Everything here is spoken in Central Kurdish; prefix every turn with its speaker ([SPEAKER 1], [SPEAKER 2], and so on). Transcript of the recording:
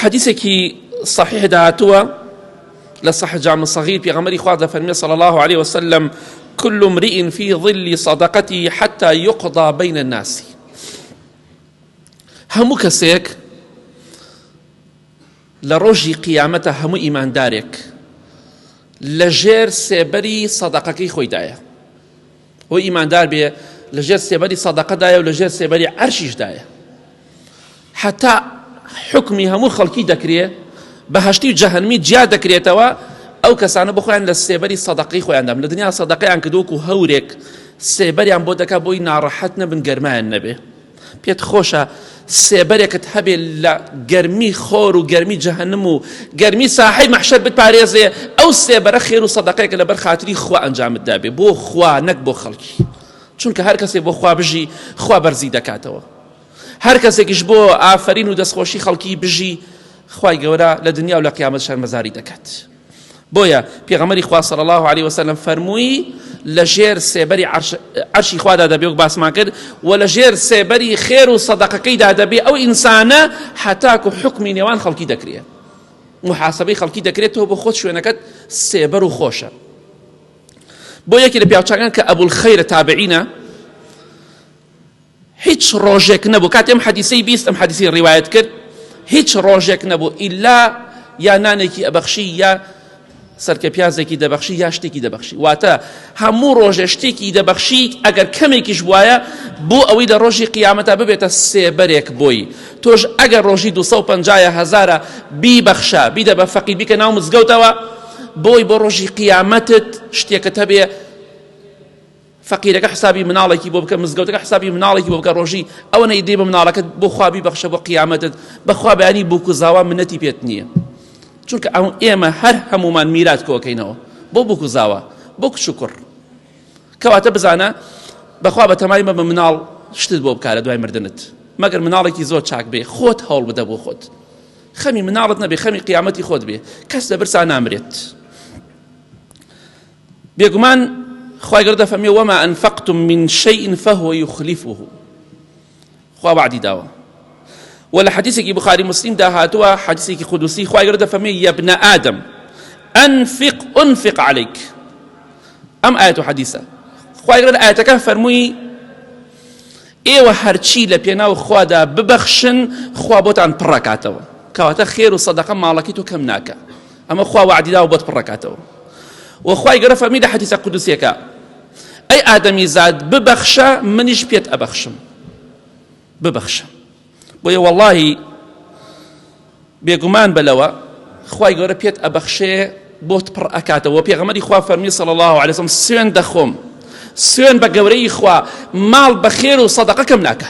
[SPEAKER 1] حديثك صحيح دهاتوا لصح جامع صغير في غمري خواذ فرمي صلى الله عليه وسلم: كل امرئ في ظل صدقته حتى يقضى بين الناس. همو كسيك لروجي قيامته همو إيمان دارك لجير سيبري صدقكي خوي دايا، هو إيمان دار بيه لجير سيبري صدقه دايا ولجير سيبري عرشيش دايا، حتى حكمي همو خلقي دكريه بهشتي جهنمي جيا دكريتوا او كسانه بخوان للسيبري صدقي خويا عندهم لدنيا صدقي عن كدوك وهوريك سيبري عن بودكا بوي نارحتنا بن قرماء النبي بيت خوشة سيبري كتهبي لقرمي خور وقرمي جهنم وقرمي صاحب محشر بتباريزي او سيبري خير وصدقيك لبر خاطري خوا انجام الدابي بو خوا نك بو خلقي چونك هر كسي بو خوا بجي خوا برزي دكاتوا هر کەسێکیش بۆ ئافرین و دەستخۆشی خەڵکی بژی خوای گەورە لە دنیا و لە قیامەت شەرمەزاری دەکات. بۆیە پێغەمبەری خوا صلی الله عليه وسلم فەرمووی لە ژێر سێبەری عەرشی خوادا دەبێ وەک باسمان کرد و لە ژێر سێبەری خێر و سەدەقەکەیدا دەبێ ئەو ئینسانە هەتاکو حکمی نێوان خەڵکی دەکرێت، محاسبەی خەڵکی دەکرێتەوە بۆ خۆت شوێنەکەت سێبەر و خۆشە. بۆ یەکی لە پیاوچاکان کە ئەبوولخەیرە تابعینە هیچ ڕۆژێک نەبوو کاتێ ئەم حەدیسەی بیست ئەم حەدیسی ڕیوایەت کرد هیچ ڕۆژێک نەبوو ئیلا یا نانێکی ئەبەخشی یا سەرکە پیازێکی دەبەخشی یا شتێکی دەبەخشی، واتە هەموو ڕۆژێ شتێکی دەبەخشی ئەگەر کەمێکیش وایە بۆ ئەوەی لە ڕۆژی قیامەتە ببێتە سێبەرێک بۆی. تۆش ئەگەر ڕۆژی 250,000 بیبەخشە بیدە بە فەقیر بیکە ناو مزگەوتەوە بۆی بۆ ڕۆژی قیامەتت شتێکت هەبێ فەقیرەکە حسابی مناڵێکی بۆ بکە مزگەوتەکە حسابی مناڵێکی بۆ بکە ڕۆژی ئەوە نەیدێ بە مناڵەکەت بۆ خوا بیبەخشە بۆ قیامەتت بەخوا بەیانی بووکوزاوە منەتی پێت نییە، چونکە ئێمە هەر هەمومان میرات کۆکەینەوە بۆ بووکوزاوە بۆ کچ و کوڕ کەواتە بزانە بەخوا بەتەمای بە مناڵ شتت بۆ بکارە دوای مردنت مەگەر مناڵێکی زۆر چاک بێ خۆت هەوڵ بدە بۆ خۆت، خەمی مناڵت نەبێ خەمی قیامەتی خۆت بێ کەس لە برسا نامرێت. بێگومان خواهي قرد فهمي: وما أنفقتم من شيء فهو يخلفه. خواه بعدي داوة ولا حديثك بخاري مسلم دا هاتوا حديثك قدسي خواهي قرد فهمي: يا ابن آدم أنفق عليك. أم آية حديثة خواهي قرد آياتك فرمي ايوه هرچي لبيناو خواه دا ببخشن خواه بوتان پرکاتو كواتا خير وصدقا مالكيتو كم ناكا اما خواه وعدي داو بوت پرکاتو وخواهي قرد فهمي دا حديثة قدسيك أي آدمي زاد ببخشة منيش بيت أبخشم ببخشة بويا والله بيقمان بلوا خواهي قرر بيت أبخشة بوت پر أكاته وبيغمري خواه فرمي صلى الله عليه وسلم سوين دخوم سوين بقوري خواه مال بخير وصدقة كم ناكه